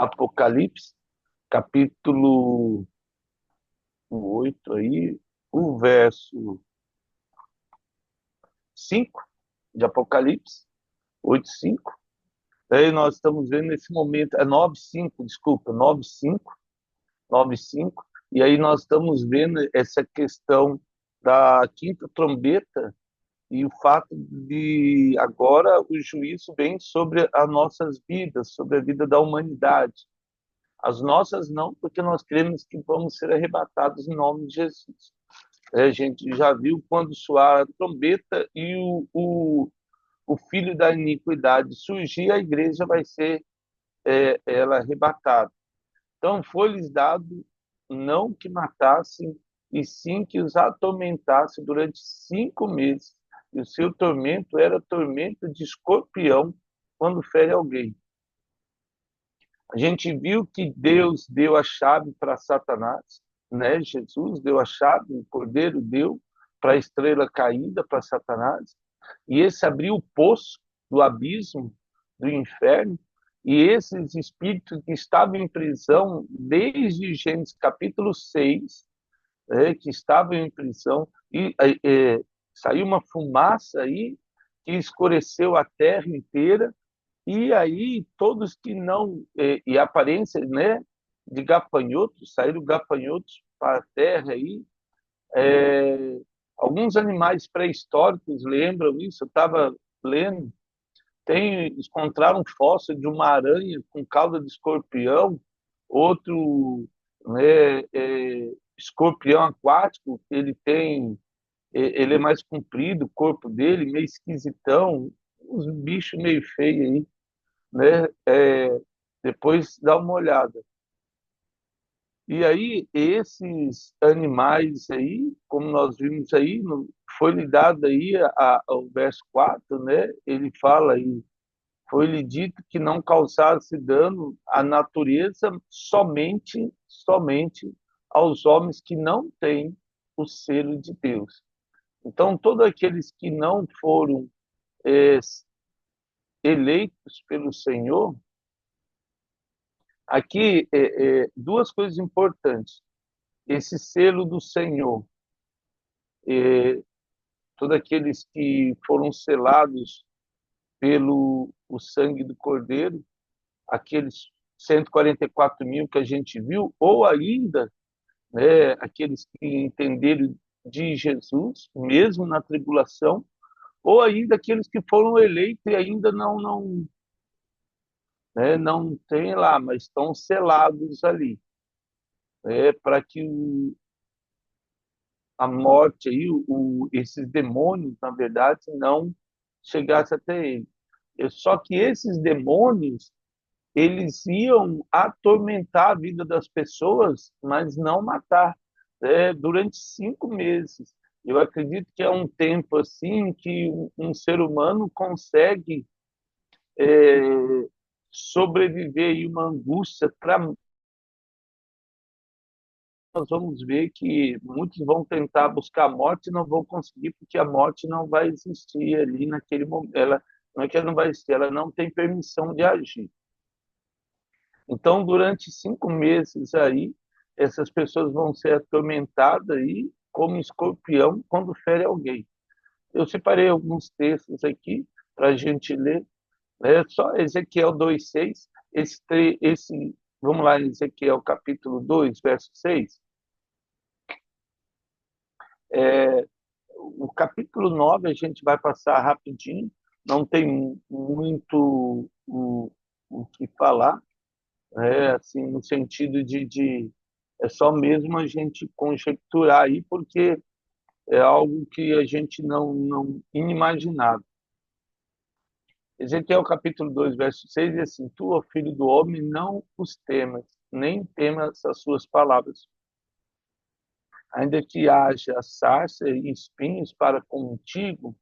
Apocalipse, capítulo 8 aí, o verso 5 de Apocalipse, 8:5. Aí nós estamos vendo nesse momento, é 9:5, desculpa, 9:5, 9:5. E aí nós estamos vendo essa questão da quinta trombeta e o fato de agora o juízo vem sobre as nossas vidas, sobre a vida da humanidade. As nossas não, porque nós cremos que vamos ser arrebatados em nome de Jesus. A gente já viu quando soar a trombeta e o filho da iniquidade surgir, a igreja vai ser ela arrebatada. Então foi-lhes dado não que matassem, e sim que os atormentasse durante 5 meses. E o seu tormento era tormento de escorpião quando fere alguém. A gente viu que Deus deu a chave para Satanás, né? Jesus deu a chave, o Cordeiro deu para a estrela caída, para Satanás, e esse abriu o poço do abismo, do inferno, e esses espíritos que estavam em prisão desde Gênesis capítulo 6, que estavam em prisão, e saiu uma fumaça aí que escureceu a terra inteira, e aí todos que não, e a aparência, né, de gafanhotos, saíram gafanhotos para a terra aí, é, alguns animais pré-históricos lembram isso, eu estava lendo, encontraram um fóssil de uma aranha com cauda de escorpião, outro, né, escorpião aquático, ele é mais comprido, o corpo dele meio esquisitão, uns bichos meio feios aí, né? Depois dá uma olhada. E aí, esses animais aí, como nós vimos aí, foi lhe dado aí ao verso 4, né? Ele fala aí, foi-lhe dito que não causasse dano à natureza somente aos homens que não têm o selo de Deus. Então, todos aqueles que não foram é, eleitos pelo Senhor, aqui duas coisas importantes. Esse selo do Senhor, é, todos aqueles que foram selados pelo o sangue do Cordeiro, aqueles 144 mil que a gente viu, ou ainda, né, aqueles que entenderam de Jesus, mesmo na tribulação, ou ainda aqueles que foram eleitos e ainda não tem lá, mas estão selados ali, para que a morte aí, esses demônios, na verdade, não chegassem até ele. Só que esses demônios, eles iam atormentar a vida das pessoas, mas não matar, durante 5 meses. Eu acredito que é um tempo assim que um ser humano consegue é, sobreviver aí uma angústia. Nós vamos ver que muitos vão tentar buscar a morte e não vão conseguir, porque a morte não vai existir ali naquele momento. Ela não é que ela não vai existir, ela não tem permissão de agir. Então, durante 5 meses aí, essas pessoas vão ser atormentadas aí como escorpião quando fere alguém. Eu separei alguns textos aqui para a gente ler, né? Só Ezequiel 2:6, vamos lá, Ezequiel capítulo 2, verso 6. É, o capítulo 9 a gente vai passar rapidinho, não tem muito o que falar, assim, no sentido é só mesmo a gente conjecturar aí, porque é algo que a gente não inimaginável. Ezequiel capítulo 2 verso 6 diz assim: Tu, ó filho do homem, não os temas, nem temas as suas palavras. Ainda que haja sarça e espinhos para contigo,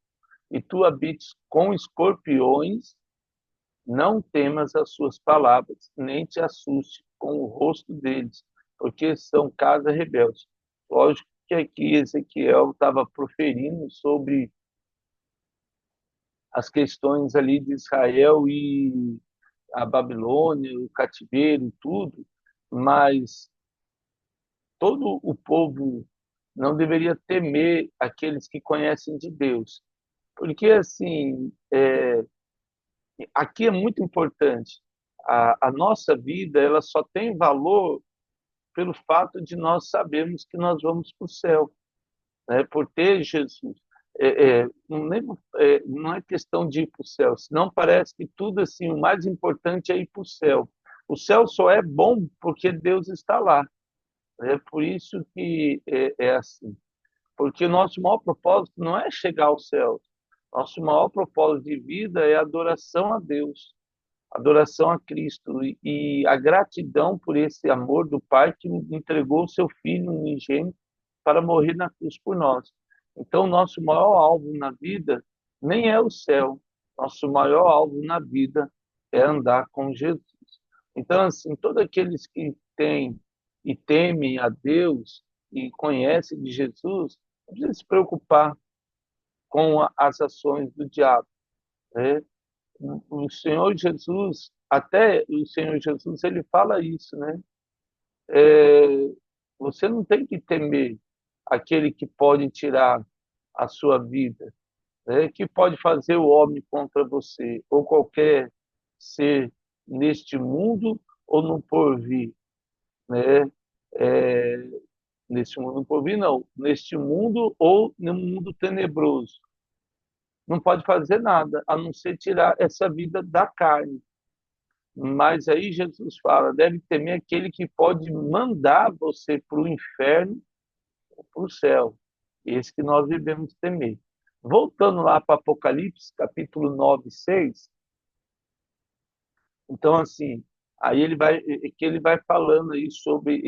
e tu habites com escorpiões, não temas as suas palavras, nem te assuste com o rosto deles, porque são casa rebelde. Lógico que aqui Ezequiel estava proferindo sobre as questões ali de Israel a Babilônia, o cativeiro e tudo, mas todo o povo não deveria temer aqueles que conhecem de Deus. Porque, assim, aqui é muito importante. A nossa vida ela só tem valor pelo fato de nós sabermos que nós vamos para o céu, né? Por ter Jesus. Não é questão de ir para o céu, senão parece que tudo assim, o mais importante é ir para o céu. O céu só é bom porque Deus está lá. É por isso que é assim. Porque o nosso maior propósito não é chegar ao céu. Nosso maior propósito de vida é a adoração a Deus, adoração a Cristo e a gratidão por esse amor do Pai que entregou o seu Filho unigênito para morrer na cruz por nós. Então, nosso maior alvo na vida nem é o céu, nosso maior alvo na vida é andar com Jesus. Então, assim, todos aqueles que têm e temem a Deus e conhecem de Jesus, não precisa se preocupar com as ações do diabo, né? O Senhor Jesus, até o Senhor Jesus, ele fala isso, né? É, você não tem que temer aquele que pode tirar a sua vida, né? Que pode fazer o homem contra você, ou qualquer ser neste mundo ou no porvir, né? É, neste mundo no porvir, não, neste mundo ou no mundo tenebroso. Não pode fazer nada, a não ser tirar essa vida da carne. Mas aí Jesus fala, deve temer aquele que pode mandar você para o inferno ou para o céu. Esse que nós devemos temer. Voltando lá para Apocalipse, capítulo 9, 6, então assim, aí ele vai falando aí sobre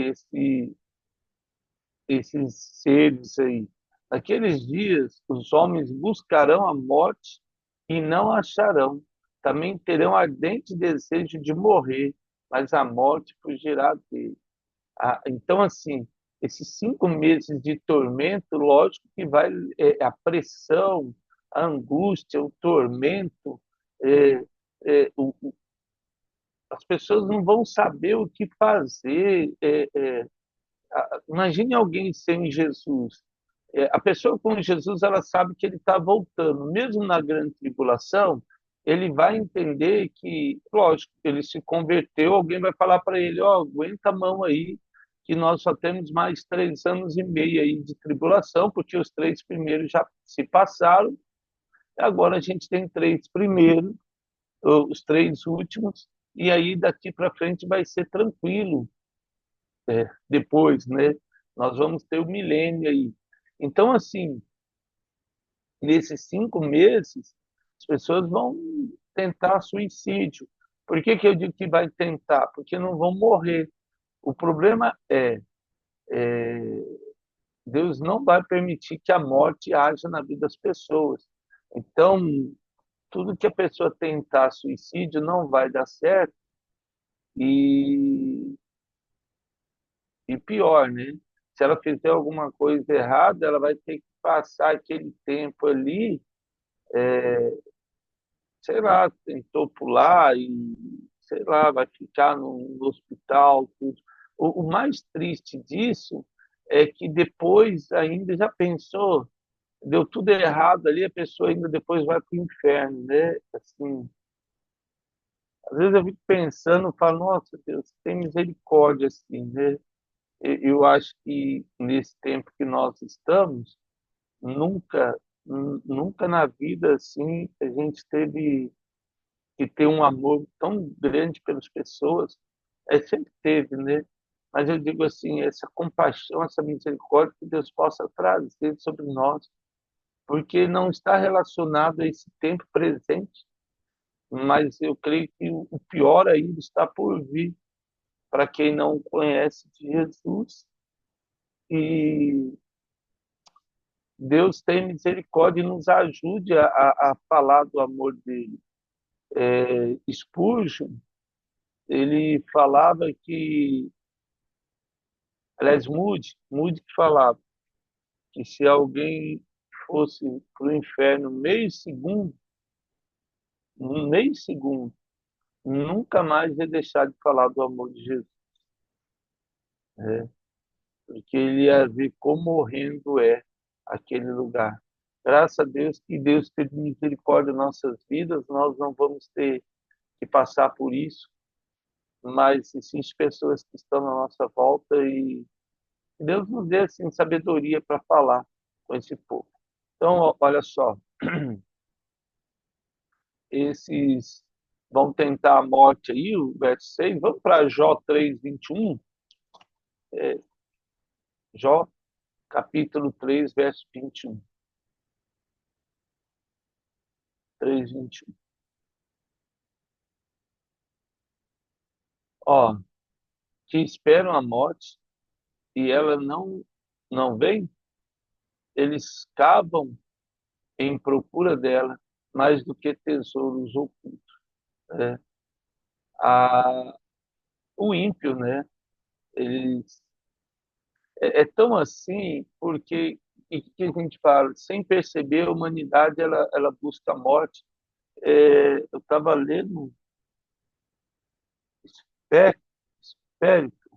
esses seres aí. Naqueles dias, os homens buscarão a morte e não acharão. Também terão ardente desejo de morrer, mas a morte fugirá dele. Então, assim, esses 5 meses de tormento, lógico que vai a pressão, a angústia, o tormento, é, é, as pessoas não vão saber o que fazer. Imagine alguém sem Jesus. A pessoa com Jesus, ela sabe que ele está voltando. Mesmo na grande tribulação, ele vai entender que, lógico, ele se converteu, alguém vai falar para ele, ó, aguenta a mão aí, que nós só temos mais 3 anos e meio aí de tribulação, porque os 3 primeiros já se passaram, agora a gente tem 3 primeiros, os 3 últimos, e aí daqui para frente vai ser tranquilo, depois, né? Nós vamos ter o milênio aí. Então, assim, nesses 5 meses, as pessoas vão tentar suicídio. Por que eu digo que vai tentar? Porque não vão morrer. O problema Deus não vai permitir que a morte haja na vida das pessoas. Então, tudo que a pessoa tentar suicídio não vai dar certo e, e pior, né? Se ela fizer alguma coisa errada, ela vai ter que passar aquele tempo ali, sei lá, tentou pular e, sei lá, vai ficar no hospital, tudo. O mais triste disso é que depois ainda já pensou, deu tudo errado ali, a pessoa ainda depois vai para o inferno, né? Assim, às vezes eu fico pensando, falo, nossa, Deus, tem misericórdia, assim, né? Eu acho que nesse tempo que nós estamos, nunca, nunca na vida, assim, a gente teve que ter um amor tão grande pelas pessoas, sempre teve, né? Mas eu digo assim, essa compaixão, essa misericórdia que Deus possa trazer sobre nós, porque não está relacionado a esse tempo presente, mas eu creio que o pior ainda está por vir para quem não conhece de Jesus. E Deus tem misericórdia e nos ajude a falar do amor dele. Spurgeon, ele falava que, aliás, Moody que falava que se alguém fosse para o inferno meio segundo, um meio segundo, nunca mais ia deixar de falar do amor de Jesus, né? Porque ele ia ver quão horrendo é aquele lugar. Graças a Deus que Deus teve misericórdia em nossas vidas, nós não vamos ter que passar por isso, mas sim as pessoas que estão na nossa volta e Deus nos dê assim sabedoria para falar com esse povo. Então, olha só, esses vão tentar a morte aí, o verso 6. Vamos para Jó 3:21. Jó, capítulo 3, verso 21. 3:21. Ó, que esperam a morte e ela não vem, eles cavam em procura dela mais do que tesouros ocultos, né? A, o ímpio, né? Eles é tão assim porque e que a gente fala, sem perceber, a humanidade ela busca a morte. Eu estava lendo Spé- Spérito,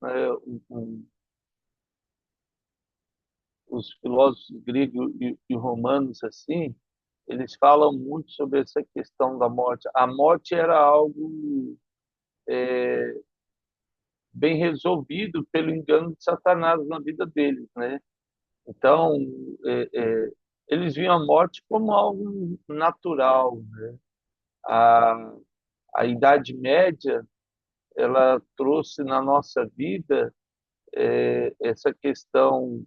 né, os filósofos gregos e romanos assim, eles falam muito sobre essa questão da morte. A morte era algo bem resolvido pelo engano de Satanás na vida deles, né? Então, é, é, eles viam a morte como algo natural, né? A, a Idade Média, ela trouxe na nossa vida essa questão,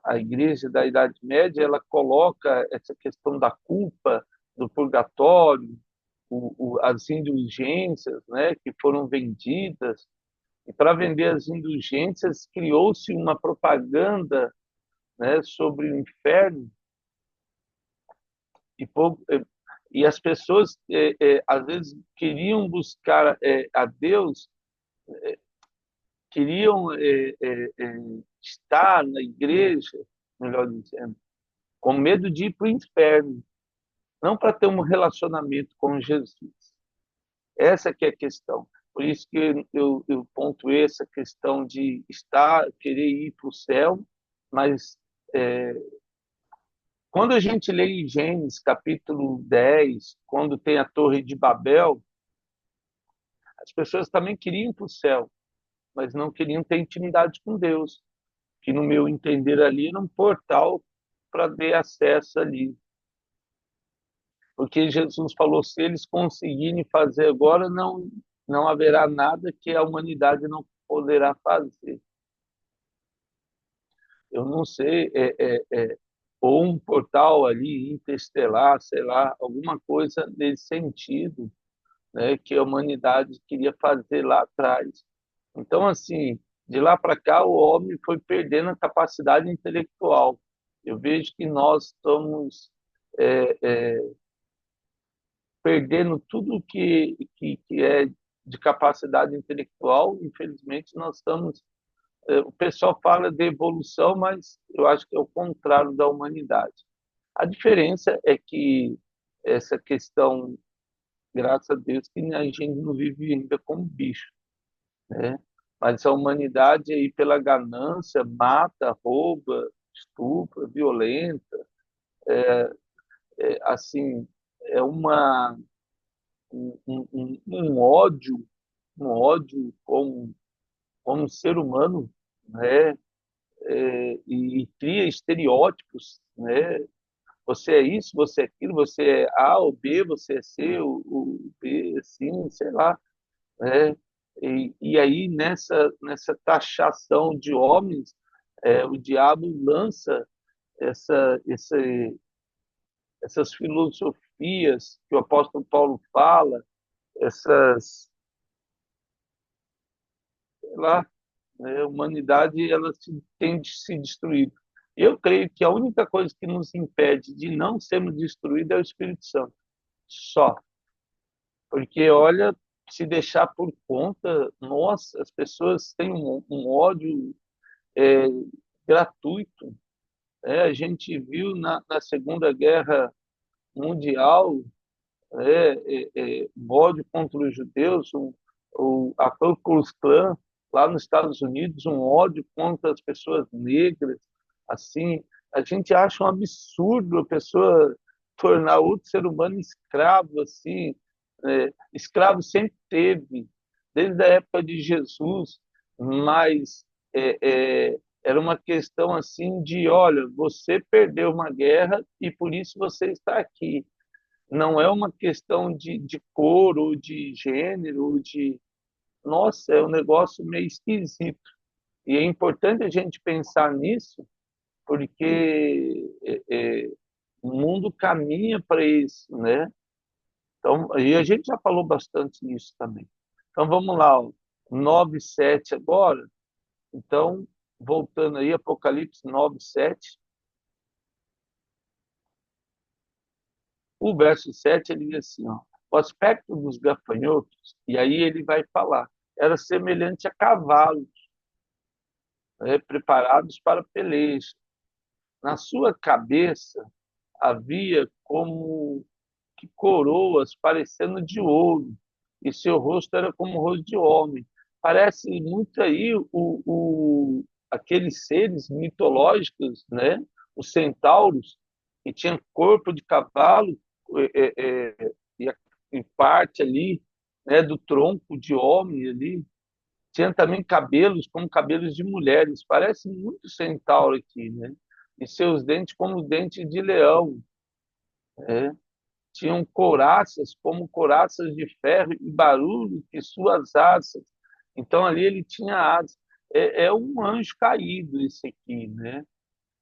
a Igreja da Idade Média, ela coloca essa questão da culpa, do purgatório, as indulgências, né, que foram vendidas, e para vender as indulgências criou-se uma propaganda, né, sobre o inferno e pouco e as pessoas às vezes queriam buscar a Deus, queriam estar na igreja, melhor dizendo, com medo de ir para o inferno, não para ter um relacionamento com Jesus. Essa que é a questão. Por isso que eu pontuei essa questão de estar, querer ir para o céu, mas é, quando a gente lê em Gênesis capítulo 10, quando tem a Torre de Babel, as pessoas também queriam ir para o céu, mas não queriam ter intimidade com Deus, que no meu entender ali era um portal para ter acesso ali. Porque Jesus falou, se eles conseguirem fazer agora, não haverá nada que a humanidade não poderá fazer. Eu não sei, ou um portal ali interestelar, sei lá, alguma coisa nesse sentido, né, que a humanidade queria fazer lá atrás. Então, assim, de lá para cá, o homem foi perdendo a capacidade intelectual. Eu vejo que nós estamos é, é, perdendo tudo que é de capacidade intelectual. Infelizmente, nós estamos. O pessoal fala de evolução, mas eu acho que é o contrário da humanidade. A diferença é que essa questão, graças a Deus, que a gente não vive ainda como bicho, né? Mas a humanidade aí pela ganância mata, rouba, estupra, violenta, assim é um ódio, um ódio como ser humano, né? E cria estereótipos, né? Você é isso, você é aquilo, você é A ou B, você é C, o B, assim, sei lá, né? E aí nessa taxação de homens, o diabo lança essas filosofias que o apóstolo Paulo fala, essas, sei lá, né, a humanidade ela tem de se destruir. Eu creio que a única coisa que nos impede de não sermos destruídos é o Espírito Santo, só. Porque, olha, se deixar por conta, nossa, as pessoas têm um ódio é, gratuito. A gente viu na Segunda Guerra Mundial um ódio contra os judeus, a Ku Klux Klan lá nos Estados Unidos, um ódio contra as pessoas negras, assim, a gente acha um absurdo a pessoa tornar outro ser humano escravo, assim, escravo sempre teve, desde a época de Jesus, mas é, era uma questão assim de, olha, você perdeu uma guerra e por isso você está aqui. Não é uma questão de cor ou de gênero, ou de... Nossa, é um negócio meio esquisito. E é importante a gente pensar nisso, porque o mundo caminha para isso, né? Então, e a gente já falou bastante nisso também. Então, vamos lá, ó. 9:7 agora. Então, voltando aí, Apocalipse 9:7. O verso 7 ele diz assim, ó, o aspecto dos gafanhotos, e aí ele vai falar, era semelhante a cavalos, né, preparados para peleja. Na sua cabeça havia como que coroas parecendo de ouro, e seu rosto era como o rosto de homem. Parece muito aí aqueles seres mitológicos, né? Os centauros, que tinham corpo de cavalo e, e parte ali, né, do tronco de homem ali. Tinha também cabelos como cabelos de mulheres. Parece muito centauro aqui, né? E seus dentes como dentes de leão, né? Tinham couraças como couraças de ferro e barulho de suas asas. Então ali ele tinha asas. É um anjo caído esse aqui, né?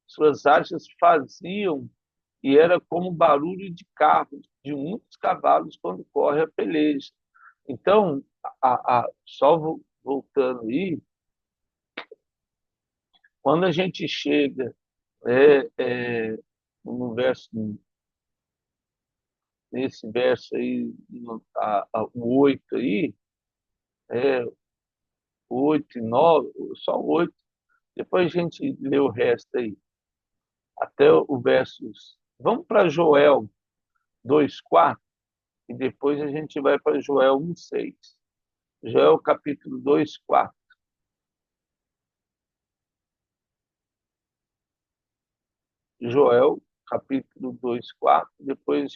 Suas asas faziam e era como barulho de carros, de muitos cavalos quando corre a peleja. Então, só voltando aí, quando a gente chega no verso, nesse verso aí, o 8 aí, é, 8 e 9, só o 8, depois a gente lê o resto aí, até o versos. Vamos para Joel 2:4 e depois a gente vai para Joel 1:6. Joel capítulo 2:4. Joel capítulo 2:4. Depois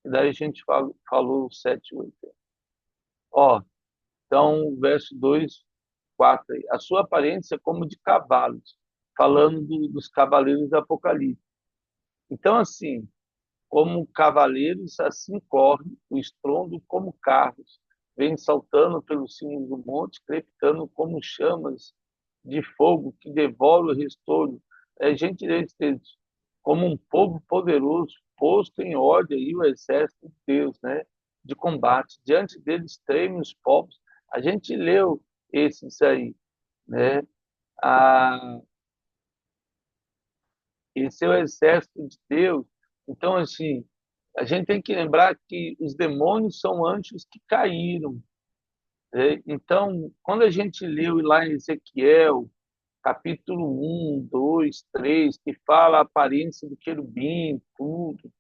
daí a gente falou 7 e 8. Ó, então, verso 2:4 aí. A sua aparência é como de cavalos, falando dos cavaleiros do Apocalipse. Então, assim, como cavaleiros, assim corre o estrondo como carros, vem saltando pelos cimos do monte, crepitando como chamas de fogo que devora o restolho. É gente deles, como um povo poderoso, posto em ordem aí o exército de Deus, né? De combate. Diante deles tremem os povos. A gente leu esses aí, né? Ah, esse é o exército de Deus. Então, assim, a gente tem que lembrar que os demônios são anjos que caíram, né? Então, quando a gente leu lá em Ezequiel, capítulo 1, 2, 3, que fala a aparência do querubim, tudo,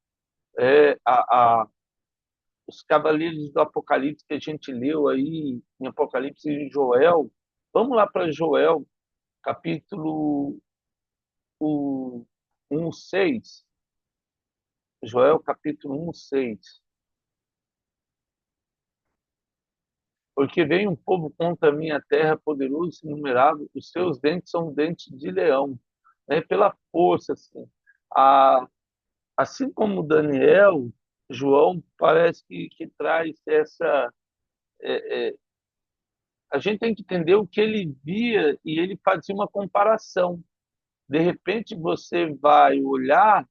os cavaleiros do Apocalipse que a gente leu aí em Apocalipse e Joel, vamos lá para Joel, capítulo 1, 6. Joel, capítulo 1, 6. Porque vem um povo contra a minha terra, poderoso e inumerável, os seus dentes são dentes de leão, né? Pela força, assim. A, assim como Daniel, João parece que traz essa. A gente tem que entender o que ele via e ele fazia uma comparação. De repente você vai olhar,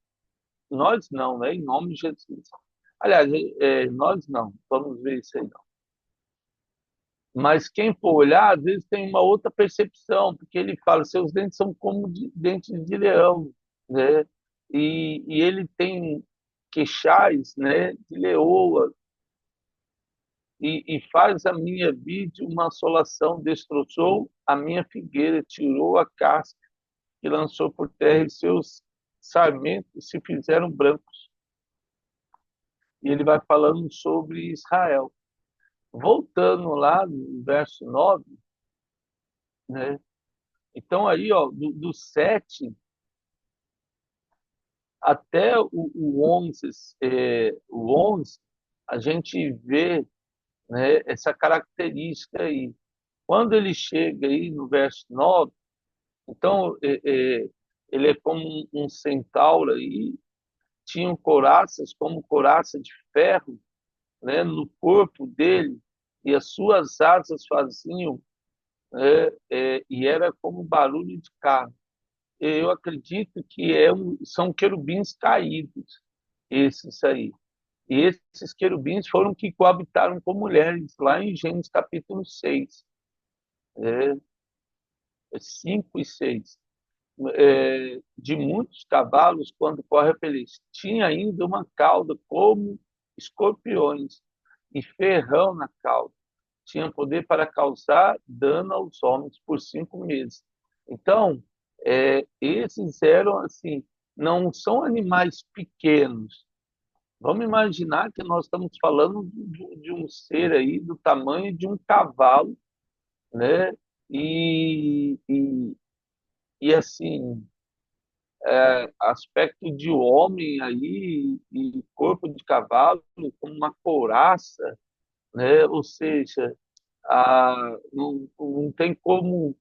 nós não, né? Em nome de Jesus. Aliás, nós não, vamos ver isso aí. Mas quem for olhar, às vezes tem uma outra percepção, porque ele fala, seus dentes são como dentes de leão, né? E ele tem queixais, né, de leoa, e faz a minha vide uma assolação, destroçou a minha figueira, tirou a casca e lançou por terra, e seus sarmentos se fizeram brancos. e ele vai falando sobre Israel. Voltando lá no verso 9, né? Então aí, ó, do 7 até o 11, o 11, a gente vê, né, essa característica aí. Quando ele chega aí no verso 9, então ele é como um centauro aí, tinham couraças como couraça de ferro, né, no corpo dele, e as suas asas faziam, né, e era como barulho de carro. Eu acredito que são querubins caídos, esses aí. E esses querubins foram que coabitaram com mulheres, lá em Gênesis capítulo 6, é, 5 e 6. De muitos cavalos, quando corre feliz, tinha ainda uma cauda como escorpiões e ferrão na cauda. Tinha poder para causar dano aos homens por 5 meses. Então, esses eram assim, não são animais pequenos. Vamos imaginar que nós estamos falando de um ser aí do tamanho de um cavalo, né? E, e, e assim, aspecto de homem aí e corpo de cavalo com uma couraça, né? Ou seja, não tem como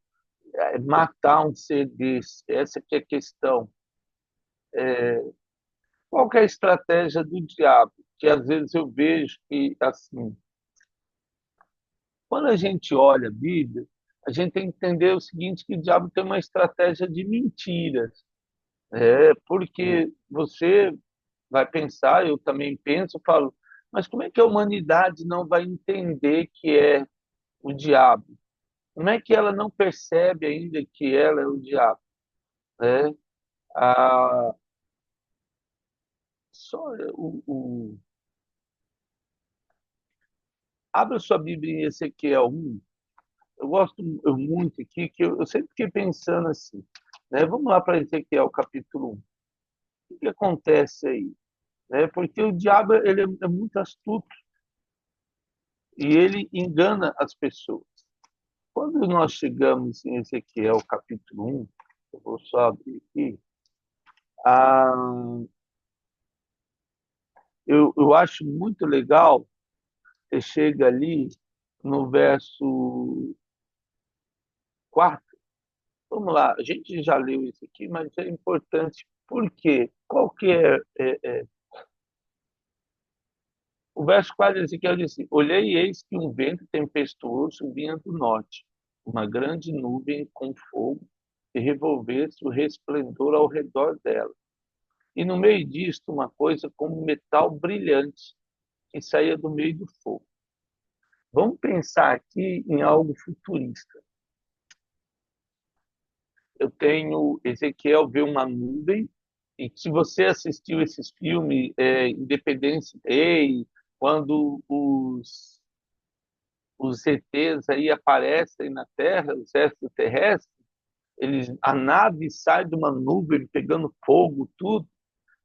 matar um ser desse. Essa que é a questão. Qual que é a estratégia do diabo? Que às vezes eu vejo que assim, quando a gente olha a Bíblia, a gente tem que entender o seguinte, que o diabo tem uma estratégia de mentiras. Porque você vai pensar, eu também penso, eu falo, mas como é que a humanidade não vai entender que é o diabo? Como é que ela não percebe ainda que ela é o diabo? Né? Ah, só abra sua Bíblia em Ezequiel 1. Eu gosto muito aqui, que eu sempre fiquei pensando assim, né? Vamos lá para Ezequiel capítulo 1. O que acontece aí? Porque o diabo ele é muito astuto e ele engana as pessoas. Quando nós chegamos em Ezequiel capítulo 1, eu vou só abrir aqui, ah, eu acho muito legal, você chega ali no verso 4. Vamos lá, a gente já leu isso aqui, mas é importante. Por quê? Qual que é o verso 4 de Ezequiel diz assim: Olhei e eis que um vento tempestuoso vinha do norte, uma grande nuvem com fogo, e revolvesse o resplendor ao redor dela. E no meio disto, uma coisa como metal brilhante, que saía do meio do fogo. Vamos pensar aqui em algo futurista. Eu tenho Ezequiel vê uma nuvem, e se você assistiu esses filmes, Independence Day, quando os ETs aí aparecem na Terra, os extraterrestres, a nave sai de uma nuvem pegando fogo, tudo.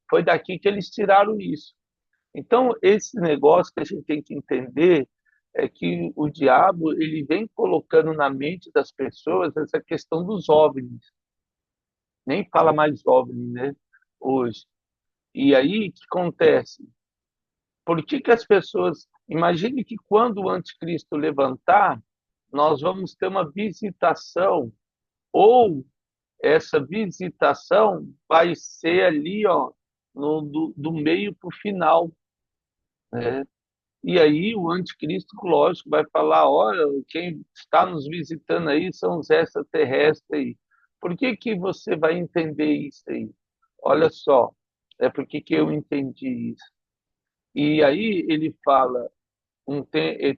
Foi daqui que eles tiraram isso. Então, esse negócio que a gente tem que entender é que o diabo ele vem colocando na mente das pessoas essa questão dos OVNIs. Nem fala mais OVNI, né? Hoje. E aí, o que acontece? Por que as pessoas... Imagine que quando o anticristo levantar, nós vamos ter uma visitação, ou essa visitação vai ser ali, ó, do meio para o final, né? E aí o anticristo, lógico, vai falar, olha, quem está nos visitando aí são os extraterrestres aí. Por que você vai entender isso aí? Olha só, porque que eu entendi isso. E aí ele fala,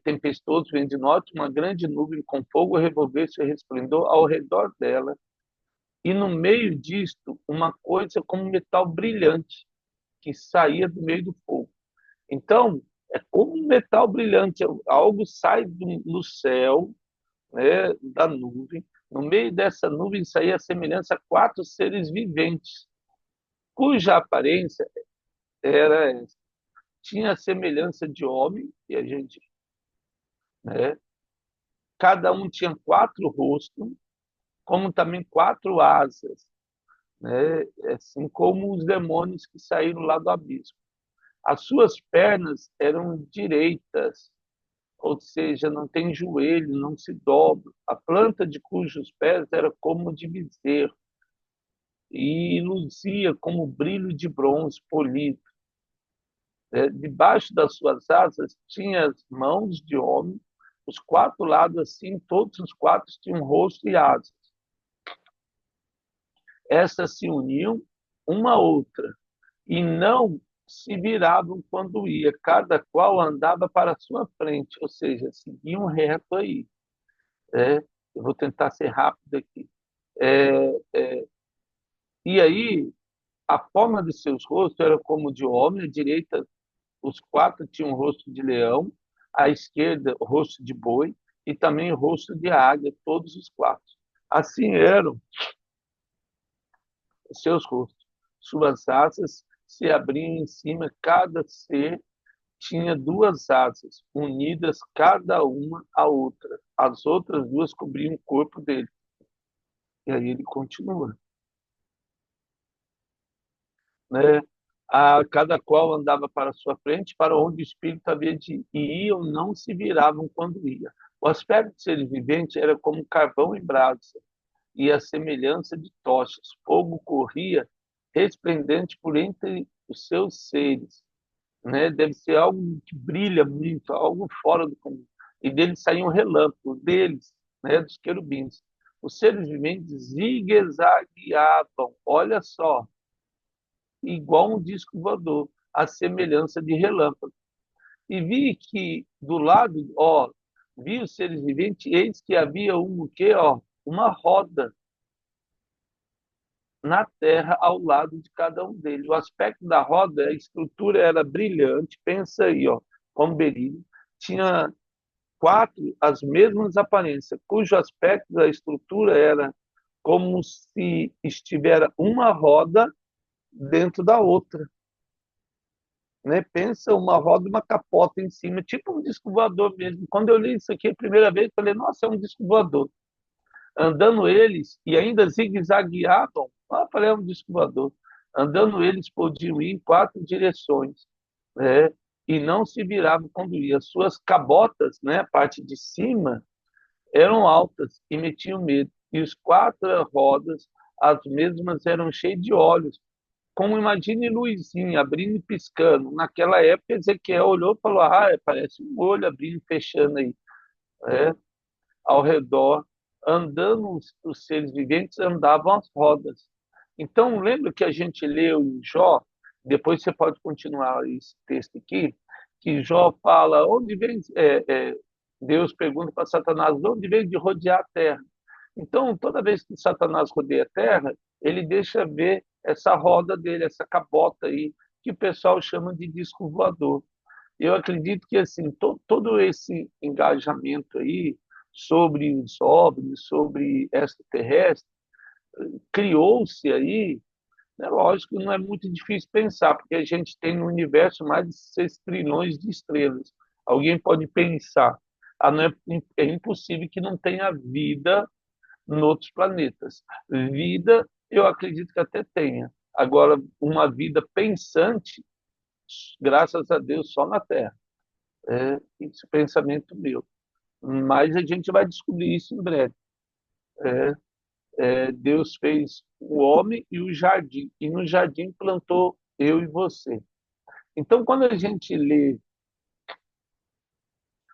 tempestuoso vem de norte, uma grande nuvem com fogo revolver-se e resplendor ao redor dela, e no meio disto, uma coisa como metal brilhante, que saía do meio do fogo. Então, é como um metal brilhante, algo sai do céu, né, da nuvem. No meio dessa nuvem saía a semelhança a 4 seres viventes, cuja aparência era essa. tinha a semelhança de homem, e a gente, né? Cada um tinha 4 rostos, como também 4 asas, né? Assim como os demônios que saíram lá do abismo. As suas pernas eram direitas, ou seja, não tem joelho, não se dobra. A planta de cujos pés era como de bezerro e luzia como brilho de bronze polido. Debaixo das suas asas tinha as mãos de homem, os 4 lados assim, todos os 4 tinham rosto e asas. Essas se uniam uma à outra e não se viravam quando ia, cada qual andava para a sua frente, ou seja, seguiam reto aí. É, eu vou tentar ser rápido aqui. É, e aí, a forma de seus rostos era como de homem, à direita os 4 tinham o rosto de leão, à esquerda o rosto de boi e também o rosto de águia, todos os 4. Assim eram os seus rostos. Suas asas se abriam em cima, cada ser tinha 2 asas, unidas cada uma à outra. As outras 2 cobriam o corpo dele. E aí ele continua, né? A cada qual andava para sua frente, para onde o espírito havia de ir, e iam, não se viravam quando ia. O aspecto de seres viventes era como carvão em brasa, e a semelhança de tochas. Fogo corria resplendente por entre os seus seres, né? Deve ser algo que brilha muito, algo fora do comum. E deles saíam relâmpagos, deles, né? Dos querubins. Os seres viventes zigue-zagueavam, olha só, igual um disco voador, à semelhança de relâmpago. E vi que do lado, ó, vi os seres viventes, eis que havia o quê, ó, uma roda na terra ao lado de cada um deles. O aspecto da roda, a estrutura era brilhante, pensa aí, ó, como berilho, tinha 4 as mesmas aparências, cujo aspecto da estrutura era como se estivesse uma roda dentro da outra, né? Pensa uma roda e uma capota em cima, tipo um disco voador mesmo. Quando eu li isso aqui a primeira vez, eu falei, nossa, é um disco voador. Andando eles, e ainda zigue-zagueavam, falei, é um disco voador. Andando eles podiam ir em 4 direções, né? E não se viravam quando ia. Suas cabotas, né, a parte de cima, eram altas e metiam medo. E os 4 rodas, as mesmas, eram cheias de olhos, como imagine luzinha abrindo e piscando. Naquela época, Ezequiel olhou e falou: ah, parece um olho abrindo e fechando aí, né? Ao redor, andando os seres viventes, andavam as rodas. Então, lembra que a gente leu em Jó, depois você pode continuar esse texto aqui, que Jó fala, onde vem, Deus pergunta para Satanás, onde vem de rodear a terra? Então, toda vez que Satanás rodeia a terra, ele deixa ver essa roda dele, essa cabota aí, que o pessoal chama de disco voador. Eu acredito que assim todo esse engajamento aí sobre os OVNIs, sobre extraterrestre, criou-se aí, né, lógico, não é muito difícil pensar, porque a gente tem no universo mais de 6 trilhões de estrelas. Alguém pode pensar, não é, é impossível que não tenha vida em outros planetas. Vida, eu acredito que até tenha. Agora, uma vida pensante, graças a Deus, só na Terra. Esse pensamento meu. Mas a gente vai descobrir isso em breve. Deus fez o homem e o jardim, e no jardim plantou eu e você. Então, quando a gente lê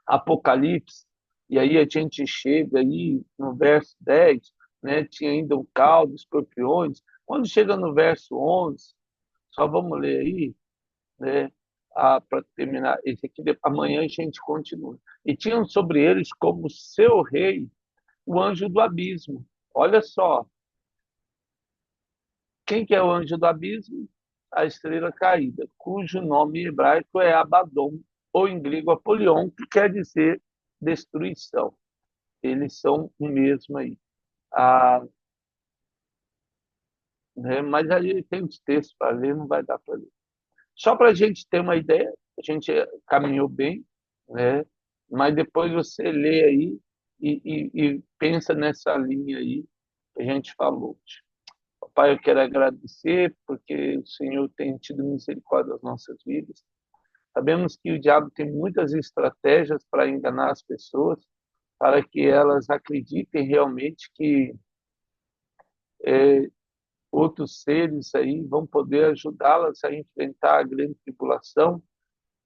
Apocalipse, e aí a gente chega aí no verso 10, né, tinha ainda o caldo, escorpiões. Quando chega no verso 11, só vamos ler aí, né, para terminar esse aqui, amanhã a gente continua. E tinham sobre eles como seu rei o anjo do abismo. Olha só, quem que é o anjo do abismo? A estrela caída, cujo nome hebraico é Abaddon, ou em grego Apolion, que quer dizer destruição. Eles são o mesmo aí. Ah, né, mas aí tem os textos para ler, não vai dar para ler. Só para a gente ter uma ideia, a gente caminhou bem, né? Mas depois você lê aí e pensa nessa linha aí que a gente falou. Pai, eu quero agradecer porque o Senhor tem tido misericórdia das nossas vidas. Sabemos que o diabo tem muitas estratégias para enganar as pessoas, para que elas acreditem realmente que outros seres aí vão poder ajudá-las a enfrentar a grande tribulação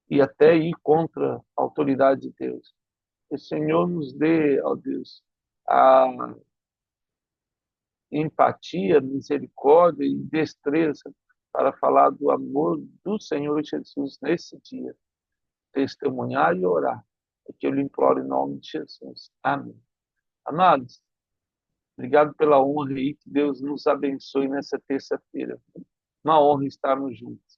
e até ir contra a autoridade de Deus. Que o Senhor nos dê, ó Deus, a empatia, misericórdia e destreza para falar do amor do Senhor Jesus nesse dia, testemunhar e orar. É que eu lhe imploro em nome de Jesus. Amém. Amados, obrigado pela honra aí, que Deus nos abençoe nessa terça-feira. Uma honra estarmos juntos.